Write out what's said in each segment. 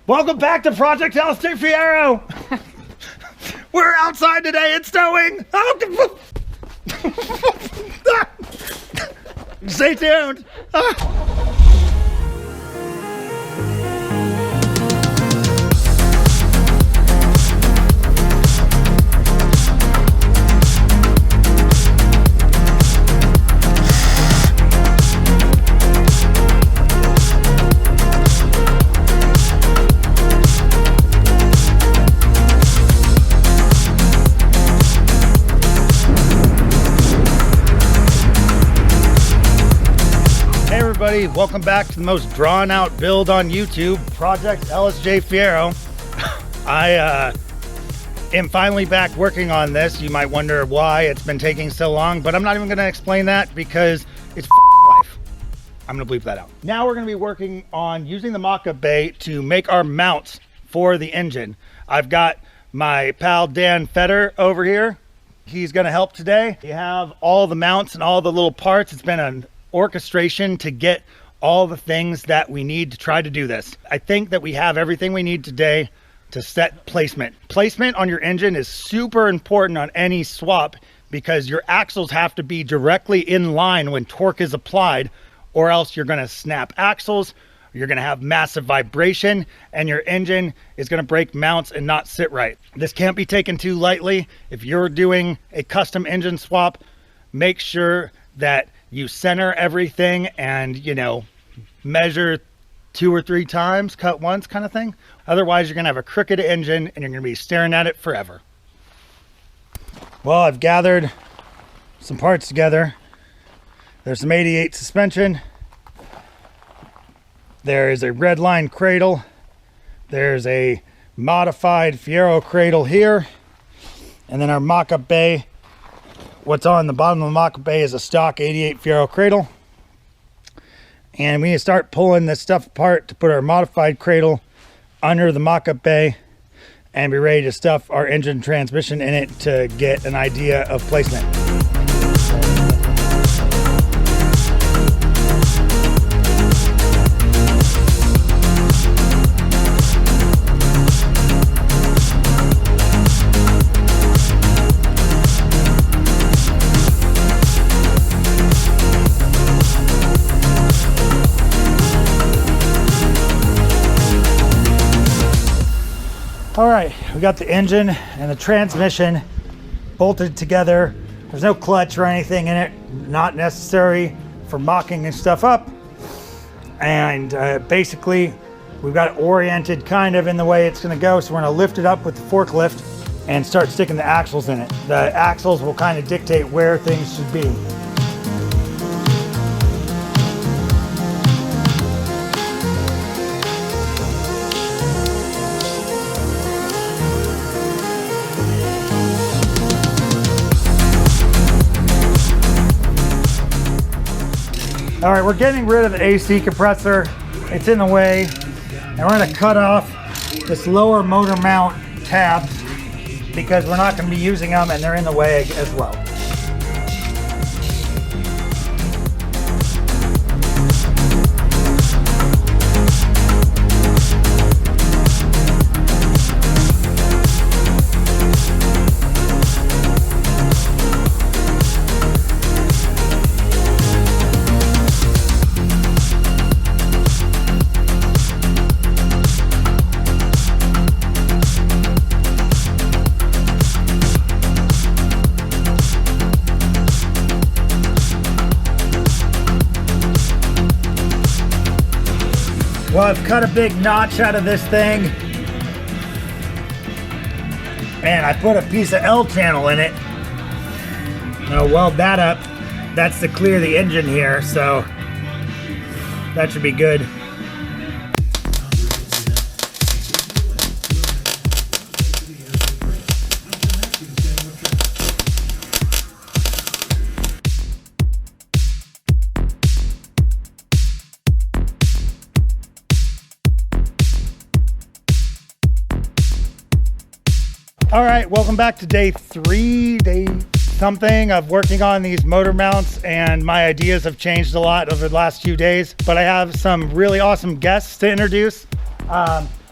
Welcome back to Project LSJ Fiero. We're outside today. It's snowing. Stay tuned. Welcome back to the most drawn out build on YouTube, Project LSJ Fiero. I am finally back working on this. You might wonder why it's been taking so long, but I'm not even going to explain that because it's life. I'm going to bleep that out. Now we're going to be working on using the mock-up bay to make our mounts for the engine. I've got my pal Dan Fetter over here. He's going to help today. You have all the mounts and all the little parts. It's been an orchestration to get all the things that we need to try to do this. I think that we have everything we need today to set placement. Placement on your engine is super important on any swap because your axles have to be directly in line when torque is applied, or else you're going to snap axles, you're going to have massive vibration, and your engine is going to break mounts and not sit right. This can't be taken too lightly. If you're doing a custom engine swap, make sure that you center everything and, you know, measure 2 or 3 times, cut once kind of thing. Otherwise, you're going to have a crooked engine and you're going to be staring at it forever. Well, I've gathered some parts together. There's some 88 suspension. There is a red line cradle. There's a modified Fiero cradle here. And then our mock-up bay. What's on the bottom of the mock-up bay is a stock 88 Fiero cradle. And we need to start pulling this stuff apart to put our modified cradle under the mock-up bay and be ready to stuff our engine transmission in it to get an idea of placement. All right, we got the engine and the transmission bolted together. There's no clutch or anything in it, not necessary for mocking and stuff up. And basically, we've got it oriented kind of in the way it's gonna go. So we're gonna lift it up with the forklift and start sticking the axles in it. The axles will kind of dictate where things should be. All right, we're getting rid of the AC compressor. It's in the way. And we're gonna cut off this lower motor mount tabs because we're not gonna be using them and they're in the way as well. Well, I've cut a big notch out of this thing and I put a piece of L channel in it. I'll weld that up. That's to clear the engine here, so that should be good. All right, welcome back to day something of working on these motor mounts, and my ideas have changed a lot over the last few days, but I have some really awesome guests to introduce.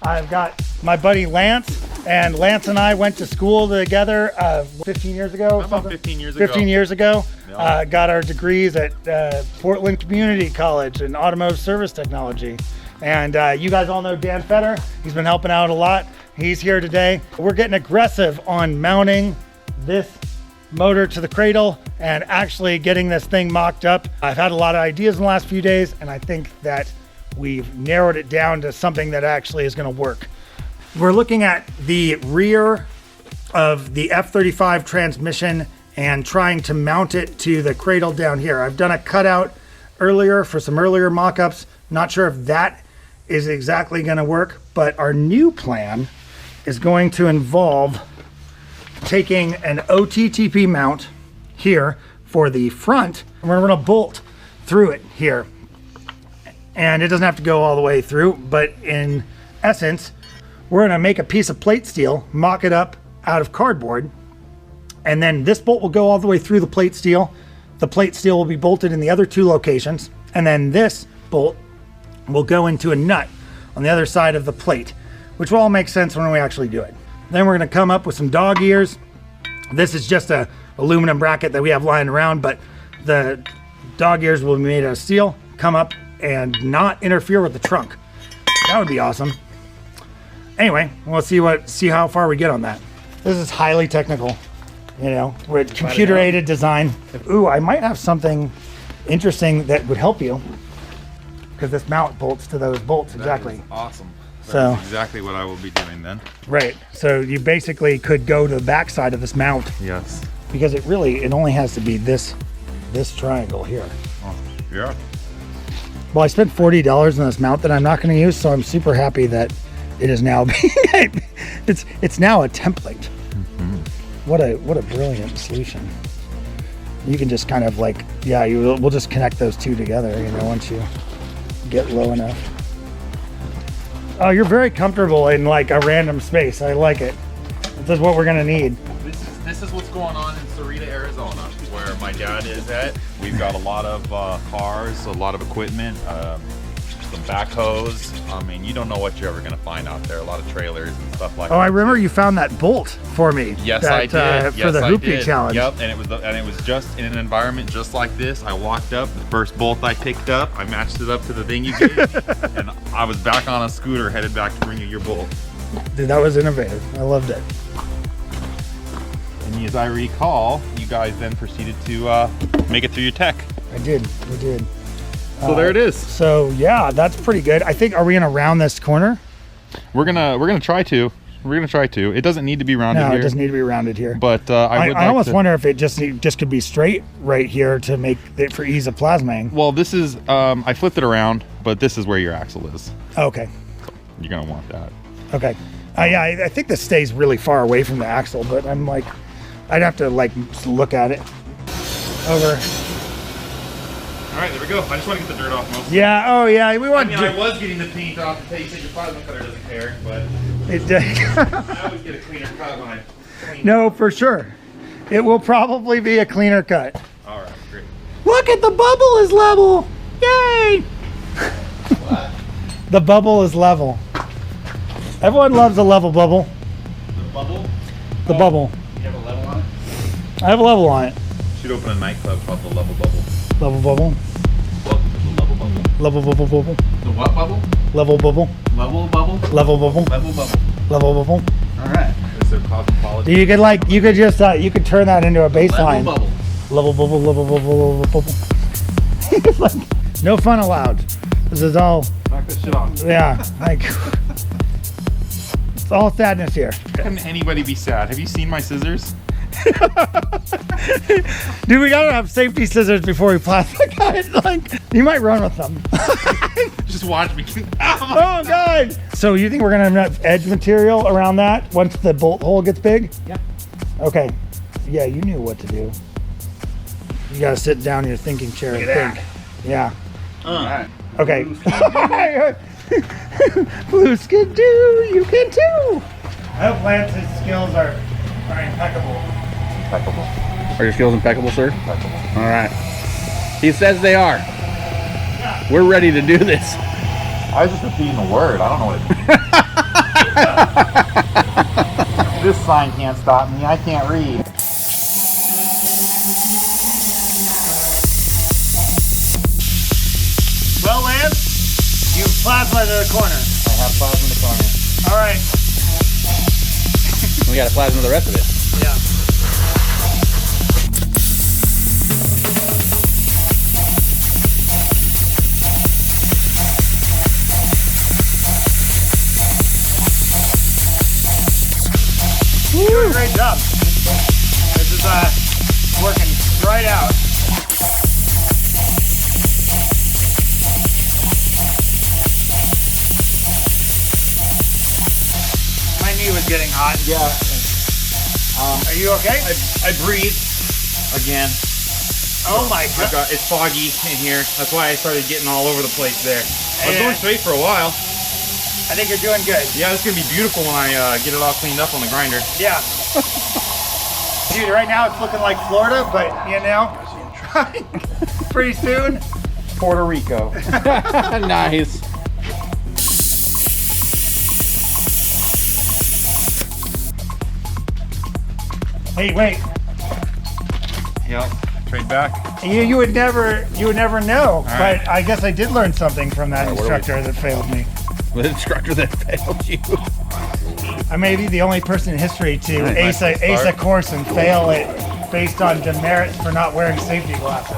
I've got my buddy Lance, and Lance and I went to school together 15 years ago. About 15 years ago. 15 years ago. Yeah. Got our degrees at Portland Community College in automotive service technology. And you guys all know Dan Fetter. He's been helping out a lot. He's here today. We're getting aggressive on mounting this motor to the cradle and actually getting this thing mocked up. I've had a lot of ideas in the last few days, and I think that we've narrowed it down to something that actually is going to work. We're looking at the rear of the F35 transmission and trying to mount it to the cradle down here. I've done a cutout earlier for some earlier mock-ups. Not sure if that is exactly going to work, but our new plan is going to involve taking an OTTP mount here for the front, and we're going to bolt through it here. And it doesn't have to go all the way through, but in essence, we're going to make a piece of plate steel, mock it up out of cardboard, and then this bolt will go all the way through the plate steel. The plate steel will be bolted in the other two locations, and then this bolt will go into a nut on the other side of the plate, which will all make sense when we actually do it. Then we're going to come up with some dog ears. This is just a aluminum bracket that we have lying around, but the dog ears will be made out of steel, come up and not interfere with the trunk. That would be awesome. Anyway, we'll see how far we get on that. This is highly technical. You know, we're computer aided design. Ooh, I might have something interesting that would help you, because this mount bolts to those bolts. Exactly. That is awesome. That's So exactly what I will be doing then. right. So you basically could go to the back side of this mount, Yes. because it only has to be this triangle here. Oh, yeah. Well, I spent $40 on this mount that I'm not going to use, so I'm super happy that it is now being it's now a template. What a brilliant solution. You can just kind of like, yeah, we'll just connect those two together, you know, once you get low enough. Oh, you're very comfortable in like a random space. I like it. This is what we're gonna need. This is what's going on in Sarita, Arizona, where my dad is at. We've got a lot of cars, a lot of equipment, some backhoes. I mean, you don't know what you're ever going to find out there. A lot of trailers and stuff like that. Oh, I remember you found that bolt for me. Yes, I did. For the Hoopty challenge. Yep, and it was just in an environment just like this. I walked up, the first bolt I picked up, I matched it up to the thing you gave, and I was back on a scooter headed back to bring you your bolt. Dude, that was innovative. I loved it. And as I recall, you guys then proceeded to make it through your tech. I did. We did. So there it is. So yeah, that's pretty good. I think, are we gonna round this corner? We're gonna try to. We're gonna try to. It doesn't need to be rounded No, here. it doesn't need to be rounded here. But I almost wonder if it just could be straight right here to make it for ease of plasmaing. Well, this is I flipped it around, but this is where your axle is. Okay. You're gonna want that. Okay. Yeah, I think this stays really far away from the axle, but I'm like, I'd have to like look at it. Over. All right, there we go. I just want to get the dirt off most. Yeah. Oh yeah. We want. I was getting the paint off until you said your plasma cutter doesn't care, but It, I always get a cleaner cut when I clean. no, for sure. It will probably be a cleaner cut. All right, great. Look at the bubble is level. Yay! What? The bubble is level. Everyone loves a level bubble. The bubble? The bubble. You have a level on it? I have a level on it. Should open a nightclub called the Level Bubble. Level bubble. Welcome to the Level Bubble. Level bubble bubble. The what bubble? Level bubble. Level Bubble? Level bubble. Level Bubble. Level bubble. All right. Is there cosmopolitan? You could just you could turn that into a bass line. Level Bubble. Level bubble. Level bubble. Level bubble. It's like, no fun allowed. This is all. Knock this shit off. Yeah. Like. It's all sadness here. How can anybody be sad? Have you seen my scissors? Dude, we gotta have safety scissors before we plastic guys. Like, you might run with them. Just watch me. Oh god! So you think we're gonna have enough edge material around that once the bolt hole gets big? Yeah. Okay. Yeah, you knew what to do. You gotta sit down in your thinking chair and think. Yeah. All right. Okay. Blue skin do, you can too. I hope Lance's skills are impeccable. Impeccable. Are your skills impeccable, sir? Impeccable. All right. He says they are. We're ready to do this. I was just repeating the word. I don't know what it means. This sign can't stop me. I can't read. Well, Lance, you've plasma to the corner. I have plasma in the corner. All right. We got to plasma the rest of it. Yeah. You're doing a great job. This is working right out. My knee was getting hot. Yeah. Are you okay? I breathe again. Oh my god. It's foggy in here. That's why I started getting all over the place there. I was going straight for a while. I think you're doing good. Yeah, it's gonna be beautiful when I get it all cleaned up on the grinder. Yeah. Dude, right now it's looking like Florida, but you know, pretty soon, Puerto Rico. Nice. Hey, wait. Yep. Trade back. You would never know, right. but I guess I did learn something from that All right, what are instructor that failed me. The instructor that failed you. I may be the only person in history to ace a course and fail it based on demerits for not wearing safety glasses.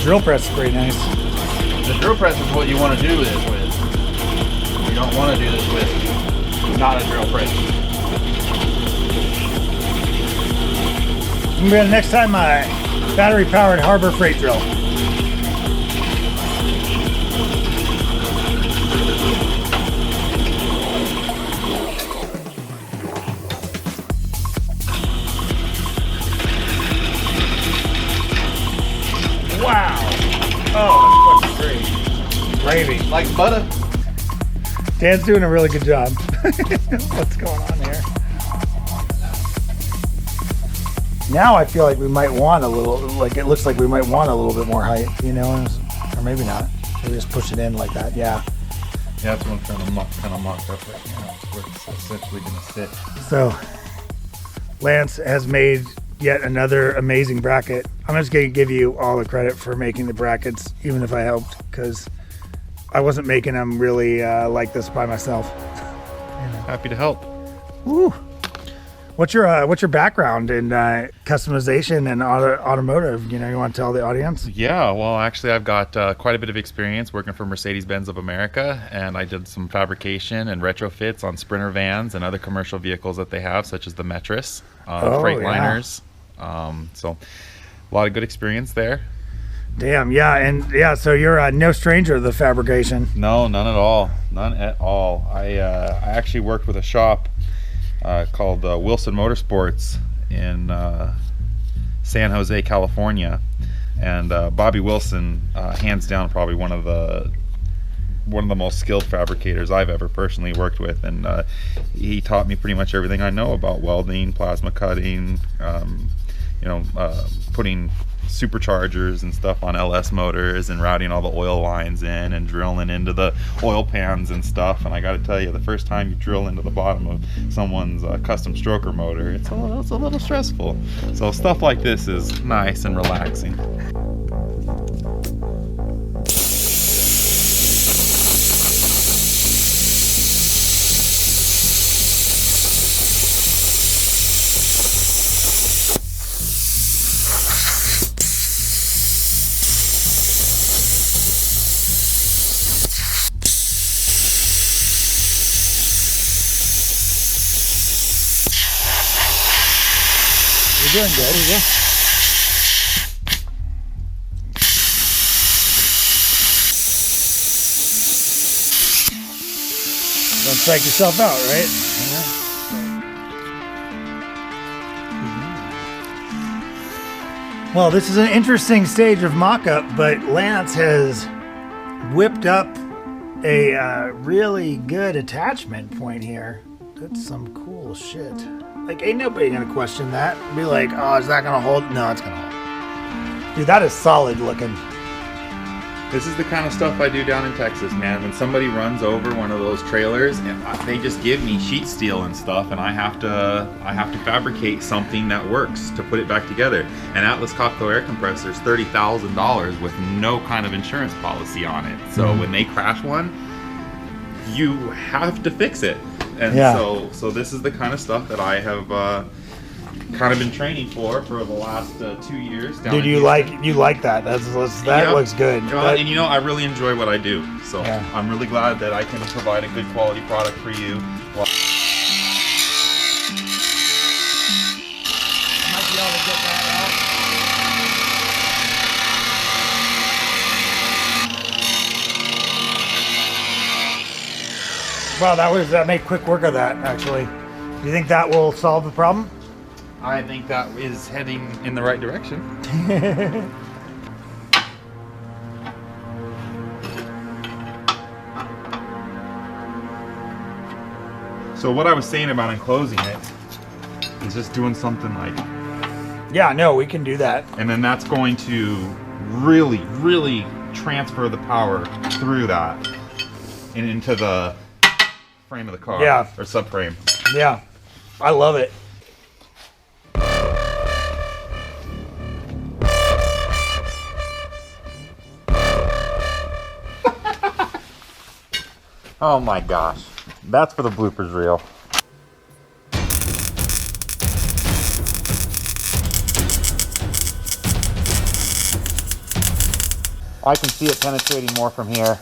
Drill press is pretty nice. The drill press is what you want to do this with. You don't want to do this with not a drill press. Maybe next time my battery-powered Harbor Freight drill. Wow! Oh, that's fucking great. Gravy. Like butter. Dan's doing a really good job. What's going on here? Now I feel like we might want a little, like it looks like we might want a little bit more height, you know, or maybe not. Maybe just push it in like that, yeah. Yeah, that's what I'm trying to mock up right now. Where it's essentially gonna sit. So, Lance has made yet another amazing bracket. I'm just gonna give you all the credit for making the brackets, even if I helped, because I wasn't making them really like this by myself. Happy to help. Woo. What's your background in customization and automotive? You know, you want to tell the audience? Yeah, well, actually, I've got quite a bit of experience working for Mercedes-Benz of America, and I did some fabrication and retrofits on Sprinter vans and other commercial vehicles that they have, such as the Metris, Freightliners. So, a lot of good experience there. Damn, yeah, and yeah, so you're no stranger to the fabrication. No, none at all. None at all. I actually worked with a shop called Wilson Motorsports in San Jose, California, and Bobby Wilson, hands down, probably one of the most skilled fabricators I've ever personally worked with, and he taught me pretty much everything I know about welding, plasma cutting, putting superchargers and stuff on LS motors and routing all the oil lines in and drilling into the oil pans and stuff. And I got to tell you, the first time you drill into the bottom of someone's custom stroker motor, it's a little stressful. So stuff like this is nice and relaxing. You're doing good, yeah. Don't psych yourself out, right? Well, this is an interesting stage of mock-up, but Lance has whipped up a really good attachment point here. That's some cool shit. Like, ain't nobody gonna question that. Be like, oh, is that gonna hold? No, it's gonna hold. Dude, that is solid looking. This is the kind of stuff I do down in Texas, man. When somebody runs over one of those trailers, and they just give me sheet steel and stuff, and I have to fabricate something that works to put it back together. An Atlas Copco air compressor is $30,000 with no kind of insurance policy on it. So when they crash one, you have to fix it. And so this is the kind of stuff that I have kind of been training for the last 2 years. Dude, you like that? That looks good. And you know, I really enjoy what I do. So I'm really glad that I can provide a good quality product for you. Might be able to get that out. Wow, that made quick work of that, actually. Do you think that will solve the problem? I think that is heading in the right direction. So what I was saying about enclosing it is just doing something like... Yeah, no, we can do that. And then that's going to really, really transfer the power through that and into the frame of the car. Yeah. Or subframe. Yeah, I love it. Oh my gosh. That's for the bloopers reel. I can see it penetrating more from here.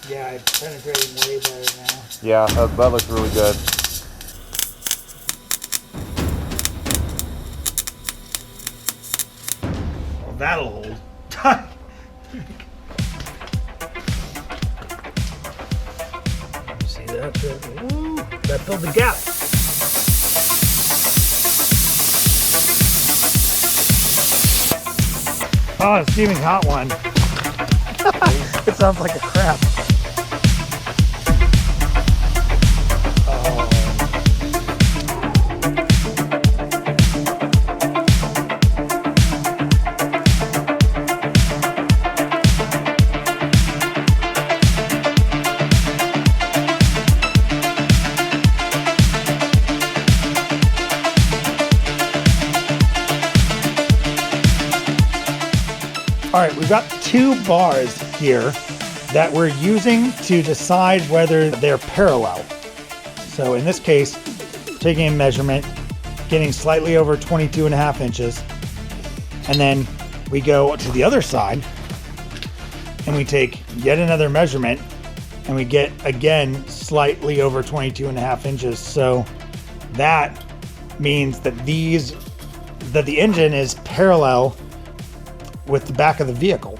Yeah, it's penetrating way better now. Yeah, that looks really good. Well, that'll hold. See that? Ooh, that filled the gap. Oh, a steaming hot one. It sounds like a crap. All right, we've got 2 bars here that we're using to decide whether they're parallel. So in this case, taking a measurement, getting slightly over 22.5 inches, and then we go to the other side and we take yet another measurement and we get again slightly over 22.5 inches. So that means that the engine is parallel with the back of the vehicle.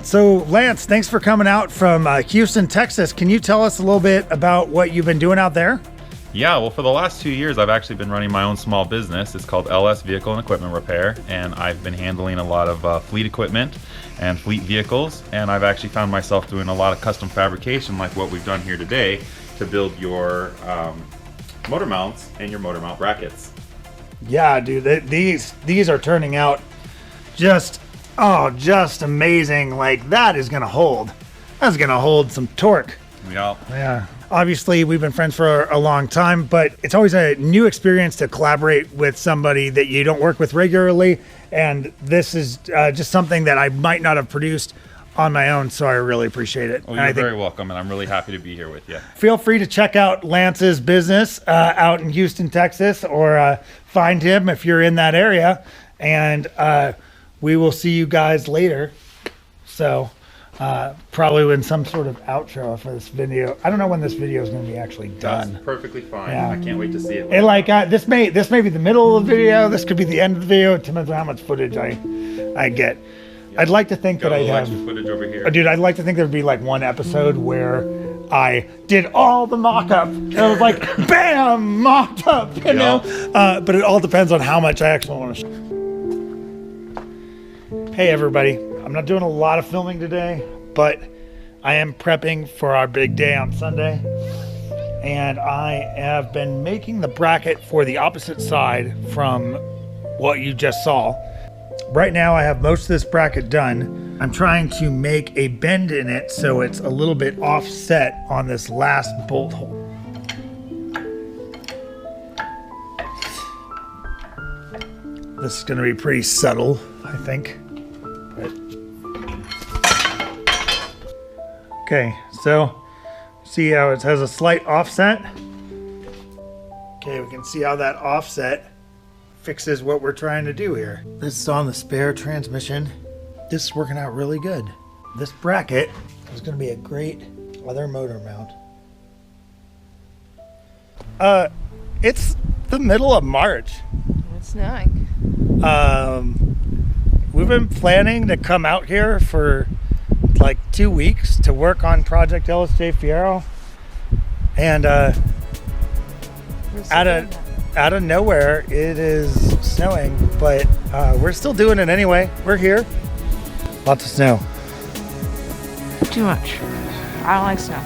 So Lance, thanks for coming out from Houston, Texas. Can you tell us a little bit about what you've been doing out there? Yeah, well, for the last 2 years, I've actually been running my own small business. It's called LS Vehicle and Equipment Repair, and I've been handling a lot of fleet equipment and fleet vehicles, and I've actually found myself doing a lot of custom fabrication like what we've done here today to build your motor mounts and your motor mount brackets. Yeah, dude, these are turning out just amazing. Like, that is gonna hold. That's gonna hold some torque. Yeah. Obviously, we've been friends for a long time, but it's always a new experience to collaborate with somebody that you don't work with regularly. And this is just something that I might not have produced on my own, so I really appreciate it. Well, you're very welcome, and I'm really happy to be here with you. Feel free to check out Lance's business out in Houston, Texas, or find him if you're in that area. And we will see you guys later. So probably in some sort of outro for this video. I don't know when this video is going to be actually done. That's perfectly fine. Yeah. I can't wait to see it. And like this may be the middle of the video. This could be the end of the video. It depends on how much footage I get. Yeah. I'd like to think that I'd have footage over here. Dude, I'd like to think there'd be like one episode where I did all the mock-up. And I was like, bam, mocked up, you know? But it all depends on how much I actually want to. Hey everybody, I'm not doing a lot of filming today, but I am prepping for our big day on Sunday. And I have been making the bracket for the opposite side from what you just saw. Right now I have most of this bracket done. I'm trying to make a bend in it so it's a little bit offset on this last bolt hole. This is going to be pretty subtle, I think. Okay, so see how it has a slight offset? Okay, we can see how that offset fixes what we're trying to do here. This is on the spare transmission. This is working out really good. This bracket is going to be a great other motor mount. It's the middle of March. It's snowing. We've been planning to come out here for like 2 weeks to work on Project LSJ Fiero, and out of nowhere it is snowing, but we're still doing it anyway. We're here. Lots of snow. Too much. I don't like snow.